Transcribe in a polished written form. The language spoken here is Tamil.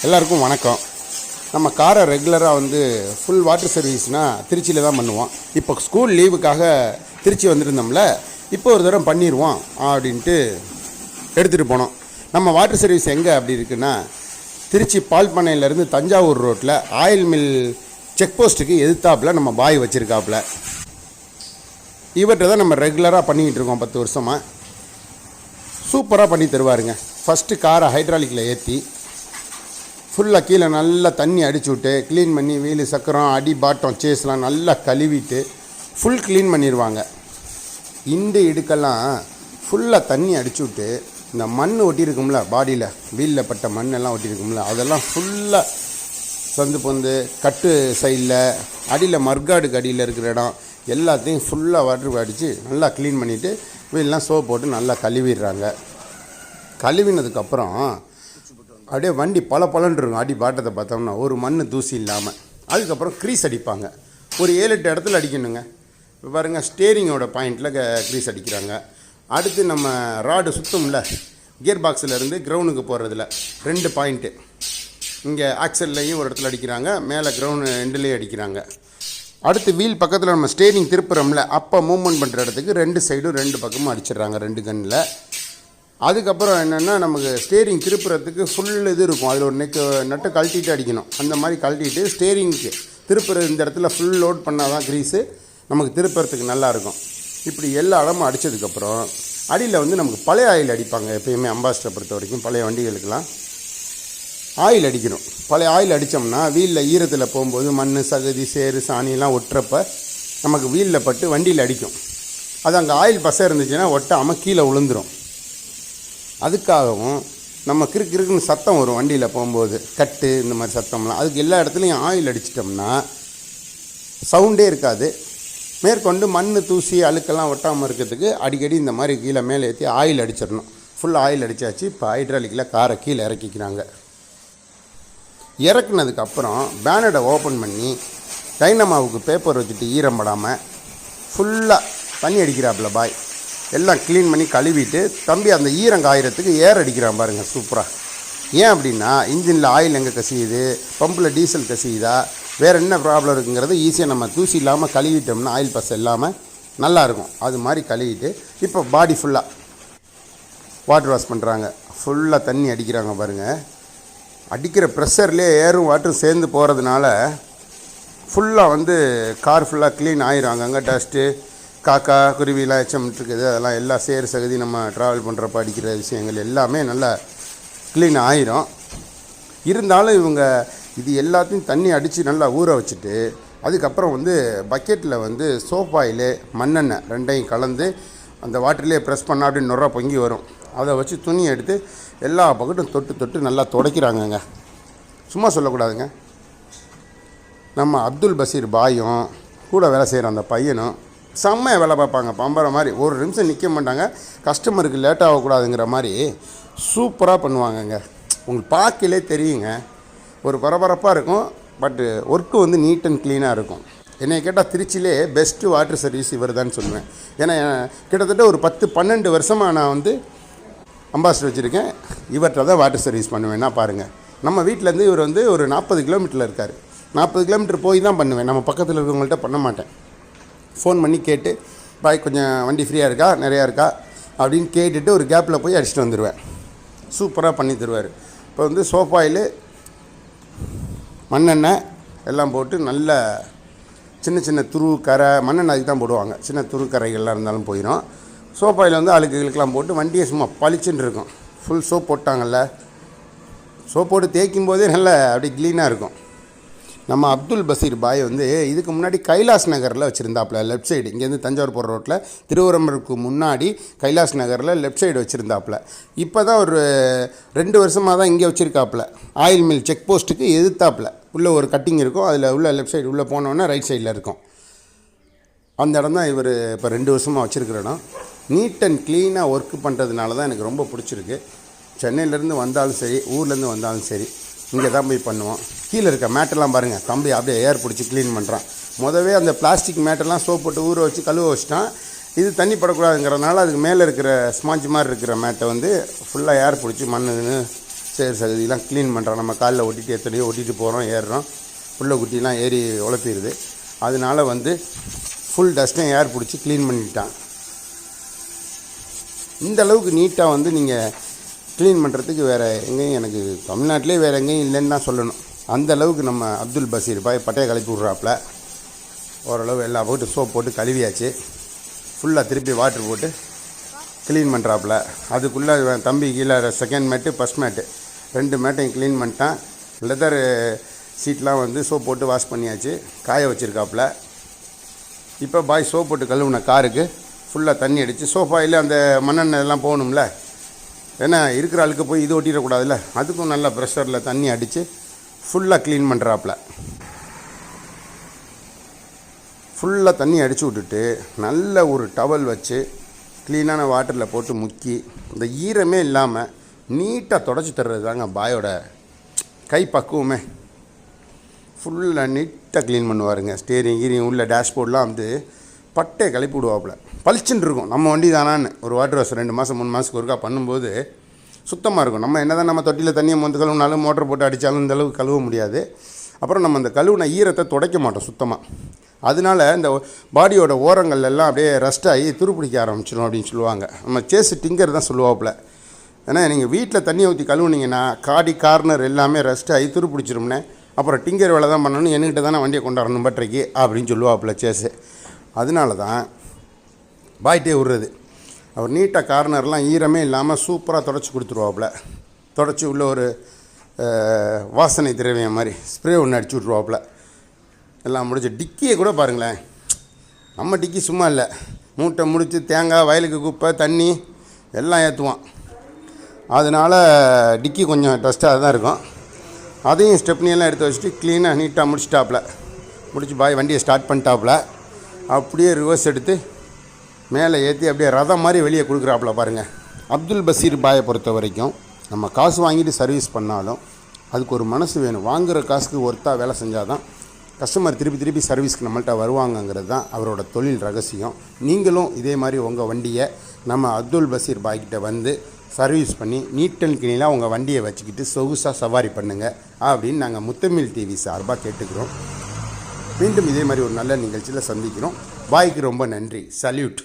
எல்லாருக்கும் வணக்கம். நம்ம காரை ரெகுலராக ஃபுல் வாட்டர் சர்வீஸ்னால் திருச்சியில் தான் பண்ணுவோம். இப்போ ஸ்கூல் லீவுக்காக திருச்சி வந்திருந்தோம்ல, இப்போ ஒரு தடவை பண்ணிடுவோம் அப்படின்ட்டு எடுத்துகிட்டு போனோம். நம்ம வாட்டர் சர்வீஸ் எங்கே அப்படி இருக்குன்னா, திருச்சி பால் பண்ணையிலேருந்து தஞ்சாவூர் ரோட்டில் ஆயில் மில் செக் போஸ்ட்டுக்கு எதிர்த்தாப்பில் நம்ம பாய் வச்சுருக்காப்புல. இவர்கிட்ட தான் நம்ம ரெகுலராக பண்ணிக்கிட்டு இருக்கோம் 10 வருஷமாக. சூப்பராக பண்ணி தருவாருங்க. ஃபஸ்ட்டு காரை ஹைட்ராலிக்கில் ஏற்றி ஃபுல்லாக கீழே நல்லா தண்ணி அடிச்சு விட்டு க்ளீன் பண்ணி வீலு சக்கரம் அடி பாட்டம் சேஸ்லாம் நல்லா கழுவிட்டு ஃபுல் க்ளீன் பண்ணிடுவாங்க. இந்த இடுக்கெல்லாம் ஃபுல்லாக தண்ணி அடிச்சு விட்டு இந்த மண் ஒட்டியிருக்கும்ல, பாடியில் வீலில் பட்ட மண்ணெல்லாம் ஒட்டியிருக்கும்ல, அதெல்லாம் ஃபுல்லாக சந்து பொந்து கட்டு சைடில் அடியில் மர்காடுக்கு அடியில் இருக்கிற இடம் எல்லாத்தையும் ஃபுல்லாக வாட்டர் அடித்து நல்லா க்ளீன் பண்ணிவிட்டு வீலெலாம் சோப் போட்டு நல்லா கழுவிடுறாங்க. கழுவினதுக்கப்புறம் அப்படியே வண்டி பலன்னு இருக்கும். அடி பாட்டத்தை பார்த்தோம்னா ஒரு மண் தூசி இல்லாமல். அதுக்கப்புறம் க்ரீஸ் அடிப்பாங்க. ஒரு 7-8 இடத்துல அடிக்கணுங்க. இப்போ பாருங்கள், ஸ்டேரிங்கோட பாயிண்டில் க்ரீஸ் அடிக்கிறாங்க. அடுத்து நம்ம ராடு சுத்தம்ல, கியர் பாக்ஸிலேருந்து கிரவுண்டுக்கு போகிறதுல 2 பாயிண்ட்டு. இங்கே ஆக்சல்லையும் ஒரு இடத்துல அடிக்கிறாங்க, மேலே கிரவுண்டு எண்டுலேயும் அடிக்கிறாங்க. அடுத்து வீல் பக்கத்தில் நம்ம ஸ்டேரிங் திருப்புறோம்ல, அப்போ மூவ்மெண்ட் பண்ணுற இடத்துக்கு 2 சைடும் 2 பக்கமும் அடிச்சிடுறாங்க 2 கண்ணில். அதுக்கப்புறம் என்னென்னா, நமக்கு ஸ்டேரிங் திருப்புறதுக்கு ஃபுல் இது இருக்கும். அதில் ஒரு நட்டு கழட்டிட்டு அடிக்கணும். அந்த மாதிரி கழட்டிட்டு ஸ்டேரிங்க்கு திருப்புற இந்த இடத்துல ஃபுல் லோட் பண்ணால் தான் க்ரீஸு நமக்கு திருப்புறதுக்கு நல்லாயிருக்கும். இப்படி எல்லா இடமும் அடித்ததுக்கப்புறம் அடியில் நமக்கு பழைய ஆயில் அடிப்பாங்க. எப்பயுமே அம்பாஸ்டரை பொறுத்த வரைக்கும் பழைய வண்டிகளுக்கெல்லாம் ஆயில் அடிக்கணும். பழைய ஆயில் அடித்தோம்னா வீலில் ஈரத்தில் போகும்போது மண் சகதி சேறு சாணியெல்லாம் ஒட்டுறப்ப நமக்கு வீலில் பட்டு வண்டியில் அடிக்கும். அது அங்கே ஆயில் பசை இருந்துச்சுன்னா ஒட்டாமல் கீழே விழுந்துடும். அதுக்காகவும் நம்ம கிறுக்குன்னு சத்தம் வரும் வண்டியில் போகும்போது, கட்டு இந்த மாதிரி சத்தம்லாம். அதுக்கு எல்லா இடத்துலையும் ஆயில் அடிச்சிட்டோம்னா சவுண்டே இருக்காது. மேற்கொண்டு மண் தூசி அழுக்கெல்லாம் ஒட்டாமல் இருக்கிறதுக்கு அடிக்கடி இந்த மாதிரி கீழே மேலே ஏற்றி ஆயில் அடிச்சிடணும். ஃபுல் ஆயில் அடித்தாச்சு. இப்போ ஹைட்ராலிக்கில் காரை கீழே இறக்கிக்கிறாங்க. இறக்குனதுக்கப்புறம் பேனடை ஓப்பன் பண்ணி டைனமாவுக்கு பேப்பர் வச்சுட்டு ஈரம் படாமல் ஃபுல்லாக தண்ணி அடிக்கிறாப்புல பாய். எல்லாம் க்ளீன் பண்ணி கழுவிட்டு தம்பி அந்த ஈரம் காயறதுக்கு ஏர் அடிக்கிறான் பாருங்கள் சூப்பராக. ஏன் அப்படின்னா, இன்ஜினில் ஆயில் எங்கே கசியுது, பம்பில் டீசல் கசியுதா, வேறு என்ன ப்ராப்ளம் இருக்குங்கிறத ஈஸியாக நம்ம தூசி இல்லாமல் கழுவிட்டோம்னா ஆயில் பஸ் இல்லாமல் நல்லாயிருக்கும். அது மாதிரி கழுவிட்டு இப்போ பாடி ஃபுல்லாக வாட்டர் வாஷ் பண்ணுறாங்க. ஃபுல்லாக தண்ணி அடிக்கிறாங்க பாருங்கள். அடிக்கிற ப்ரெஷர்லேயே ஏரும் வாட்டரும் சேர்ந்து போகிறதுனால ஃபுல்லாக கார் ஃபுல்லாக க்ளீன் ஆயிரும். அங்கங்கே டஸ்ட்டு காக்கா குருவிலாம் எச்சமிட்டுருக்குது, அதெல்லாம் எல்லா சேர் சகதி நம்ம ட்ராவல் பண்ணுறப்ப அடிக்கிற விஷயங்கள் எல்லாமே நல்லா க்ளீன் ஆயிரும். இருந்தாலும் இவங்க இது எல்லாத்தையும் தண்ணி அடித்து நல்லா ஊற வச்சுட்டு அதுக்கப்புறம் பக்கெட்டில் சோப் ஆயிலு மண்ணெண்ணெய் 2ஐயும் கலந்து அந்த வாட்டர்லேயே ப்ரெஸ் பண்ணால் அப்படி நுர பொங்கி வரும். அதை வச்சு துணியை எடுத்து எல்லா பக்கெட்டும் தொட்டு நல்லா துடைக்கிறாங்கங்க. சும்மா சொல்லக்கூடாதுங்க. நம்ம அப்துல் பஷீர் பாயும் கூட வேலை செய்கிற அந்த பையனும் செம்மையாக வேலை பார்ப்பாங்க. பம்பரை மாதிரி ஒரு நிமிஷம் நிற்க மாட்டாங்க. கஸ்டமருக்கு லேட் ஆகக்கூடாதுங்கிற மாதிரி சூப்பராக பண்ணுவாங்கங்க. உங்களுக்கு பார்க்கலே தெரியுங்க, ஒரு பரபரப்பாக இருக்கும். பட்டு ஒர்க்கு நீட் அண்ட் க்ளீனாக இருக்கும். என்னை கேட்டால் திருச்சியிலே பெஸ்ட்டு வாட்டர் சர்வீஸ் இவர் தான் சொல்லுவேன். ஏன்னா கிட்டத்தட்ட ஒரு 10-12 வருஷமாக நான் அம்பாஸ்டர் வச்சுருக்கேன். இவர்கிட்ட தான் வாட்டர் சர்வீஸ் பண்ணுவேன்னா பாருங்கள். நம்ம வீட்டிலேருந்து இவர் ஒரு 40 கிலோமீட்டரில் இருக்கார். 40 கிலோமீட்டர் போய் தான் பண்ணுவேன். நம்ம பக்கத்தில் இருக்கிறவங்கள்ட்ட பண்ண மாட்டேன். ஃபோன் பண்ணி கேட்டு, பாய் கொஞ்சம் வண்டி ஃப்ரீயாக இருக்கா, நிறையா இருக்கா அப்படின்னு கேட்டுட்டு ஒரு கேப்பில் போய் அடிச்சுட்டு வந்துடுவேன். சூப்பராக பண்ணி தருவார். இப்போ சோப் ஆயிலு மண்ணெண்ணெய் எல்லாம் போட்டு நல்ல சின்ன துரு கரை, மண்ணெண்ணெய் அதுக்கு தான் போடுவாங்க. சின்ன துரு கரைகள்லாம் இருந்தாலும் போயிடும். சோப் ஆயில் அழுக்குகளுக்கெல்லாம் போட்டு வண்டியை சும்மா பளிச்சுன்னு இருக்கும். ஃபுல் சோப் போட்டாங்கல்ல, சோப் போட்டு தேய்க்கும் போதே நல்லா அப்படி க்ளீனாக இருக்கும். நம்ம அப்துல் பஷீர் பாய் இதுக்கு முன்னாடி கைலாஸ் நகரில் வச்சுருந்தாப்புல லெஃப்ட் சைடு. இங்கேருந்து தஞ்சாவூர் போகிற ரோட்டில் திருவரம்பருக்கு முன்னாடி கைலாஸ் நகரில் லெஃப்ட் சைடு வச்சுருந்தாப்புல. இப்போ தான் ஒரு 2 வருஷமாக தான் இங்கே வச்சுருக்காப்புல. ஆயில் மில் செக் போஸ்ட்டுக்கு எதிர்த்தாப்புல உள்ளே ஒரு கட்டிங் இருக்கும். அதில் உள்ள லெஃப்ட் சைடு உள்ளே போனோன்னா ரைட் சைடில் இருக்கும். அந்த இடம் தான் இவர் இப்போ 2 வருஷமாக வச்சுருக்கிற இடம். நீட் அண்ட் க்ளீனாக ஒர்க்கு பண்ணுறதுனால தான் எனக்கு ரொம்ப பிடிச்சிருக்கு. சென்னையிலேருந்து வந்தாலும் சரி, ஊர்லேருந்து வந்தாலும் சரி, இங்கே தான் போய் பண்ணுவோம். கீழே இருக்க மேட்டெல்லாம் பாருங்கள், தம்பி அப்படியே ஏர் பிடிச்சி க்ளீன் பண்ணுறான். முதவே அந்த பிளாஸ்டிக் மேட்டெல்லாம் சோப் போட்டு ஊற வச்சு கழுவ வச்சிட்டான். இது தண்ணி படக்கூடாதுங்கிறதுனால அதுக்கு மேலே இருக்கிற ஸ்பாஞ்ச் மாதிரி இருக்கிற மேட்டை ஃபுல்லாக ஏர் பிடிச்சி மண்ணு சேர் சகதியெலாம் க்ளீன் பண்ணுறோம். நம்ம காலில் ஒட்டிட்டு எத்தனையோ ஒட்டிட்டு போகிறோம், ஏறுறோம், புள்ள குட்டிலாம் ஏறி உழப்பிடுது. அதனால வந்து ஃபுல் டஸ்ட்டையும் ஏர் பிடிச்சி க்ளீன் பண்ணிட்டான். இந்த அளவுக்கு நீட்டாக வந்து நீங்கள் க்ளீன் பண்ணுறதுக்கு வேறு எங்கேயும் எனக்கு தமிழ்நாட்டிலே வேறு எங்கேயும் இல்லைன்னு தான் சொல்லணும். அந்த அளவுக்கு நம்ம அப்துல் பஷீர் பாய் பட்டையை கலப்பி விட்றாப்புல. ஓரளவு எல்லா போட்டு சோப் போட்டு கழுவியாச்சு. ஃபுல்லாக திருப்பி வாட்ரு போட்டு க்ளீன் பண்ணுறாப்புல. அதுக்குள்ளே தம்பி கீழே செகண்ட் மேட்டு ஃபஸ்ட் மேட்டு 2 மேட்டையும் க்ளீன் பண்ணிட்டான். லெதர் சீட்லாம் வந்து சோப் போட்டு வாஷ் பண்ணியாச்சு, காய வச்சுருக்காப்புல. இப்போ பாய் சோப் போட்டு கழுவுன காருக்கு ஃபுல்லாக தண்ணி அடித்து சோஃபாயில் அந்த மண்ணெண்ணெய் எல்லாம் போகணும்ல, ஏன்னா இருக்கிற ஆளுக்கு போய் இது ஒட்டிடக்கூடாதுல்ல, அதுக்கும் நல்லா ப்ரெஷரில் தண்ணி அடித்து ஃபுல்லாக க்ளீன் பண்ணுறாப்புல. ஃபுல்லாக தண்ணி அடித்து விட்டுட்டு நல்ல ஒரு டவல் வச்சு க்ளீனான வாட்டரில் போட்டு முக்கி இந்த ஈரமே இல்லாமல் நீட்டாக தொடச்சி தர்றது தாங்க பாயோட கை பக்குவமே. ஃபுல்லாக நீட்டாக க்ளீன் பண்ணுவாருங்க. ஸ்டேரிங் கீரிங் உள்ள டேஷ்போர்ட்லாம் வந்து பட்டையை கிளப்பி விடுவாப்புல. பளிச்சுன்னு இருக்கும். நம்ம வண்டி தானான்னு ஒரு வாட்டர் வாஷ் 2 மாதம் 3 மாதத்துக்கு ஒருக்கா பண்ணும்போது சுத்தமாக இருக்கும். நம்ம என்ன தான் நம்ம தொட்டியில் தண்ணியை மொந்து கழுவுனாலும் மோட்டர் போட்டு அடித்தாலும் இந்த அளவுக்கு கழுவ முடியாது. அப்புறம் நம்ம அந்த கழுவுன ஈரத்தை துடைக்க மாட்டோம் சுத்தமாக. அதனால இந்த பாடியோட ஓரங்கள் எல்லாம் அப்படியே ரஸ்ட் ஆகி துருப்பிடிக்க ஆரம்பிச்சிடும் அப்படின்னு சொல்லுவாங்க. நம்ம சேஸு டிங்கர் தான் சொல்லுவாப்புல. ஏன்னா நீங்கள் வீட்டில் தண்ணி ஊற்றி கழுவுனீங்கன்னா காடி கார்னர் எல்லாமே ரஸ்ட் ஆகி துருப்பிடிச்சிரும்னே, அப்புறம் டிங்கர் வேலை தான் பண்ணணும், என்கிட்ட தானே வண்டியை கொண்டாடணும் பட்டறைக்கு அப்படின்னு சொல்லுவாப்புல சேஸு. அதனால தான் பாய்ட்டே விட்றது. அவர் நீட்டாக கார்னர்லாம் ஈரமே இல்லாமல் சூப்பராக தொடச்சி கொடுத்துருவாப்புல. தொடச்சி உள்ள ஒரு வாசனை திரவியம் மாதிரி ஸ்ப்ரே ஒன்று அடிச்சு விட்ருவாப்புல. எல்லாம் முடிச்சு டிக்கியை கூட பாருங்களேன். நம்ம டிக்கி சும்மா இல்லை, மூட்டை முடித்து தேங்காய், வயலுக்கு குப்பை, தண்ணி எல்லாம் ஏற்றுவான். அதனால் டிக்கி கொஞ்சம் டஸ்ட்டாக தான் இருக்கும். அதையும் ஸ்டெப்னியெல்லாம் எடுத்து வச்சுட்டு க்ளீனாக நீட்டாக முடிச்சிட்டாப்புல. முடிச்சு பாய் வண்டியை ஸ்டார்ட் பண்ணிட்டாப்புல. அப்படியே ரிவர்ஸ் எடுத்து மேலே ஏற்றி அப்படியே ரதம் மாதிரி வெளியே கொடுக்குறாப்புல பாருங்கள். அப்துல் பஷீர் பாயை பொறுத்த வரைக்கும் நம்ம காசு வாங்கிட்டு சர்வீஸ் பண்ணாலும் அதுக்கு ஒரு மனசு வேணும். வாங்குகிற காசுக்கு ஒர்த்தாக வேலை செஞ்சால் தான் கஸ்டமர் திருப்பி சர்வீஸ்க்கு நம்மள்ட்ட வருவாங்கங்கிறது தான் அவரோட தொழில் ரகசியம். நீங்களும் இதே மாதிரி உங்கள் வண்டியை நம்ம அப்துல் பஷீர் பாய்கிட்ட வந்து சர்வீஸ் பண்ணி நீட் அண்ட் கிளீனாக உங்கள் வண்டியை வச்சுக்கிட்டு சொகுசாக சவாரி பண்ணுங்கள் அப்படின்னு நாங்கள் முத்தமிழ் டிவி சார்பாக கேட்டுக்கிறோம். மீண்டும் இதே மாதிரி ஒரு நல்ல நிகழ்ச்சியில் சந்திக்கிறோம். பாய்க்கு ரொம்ப நன்றி. சல்யூட்.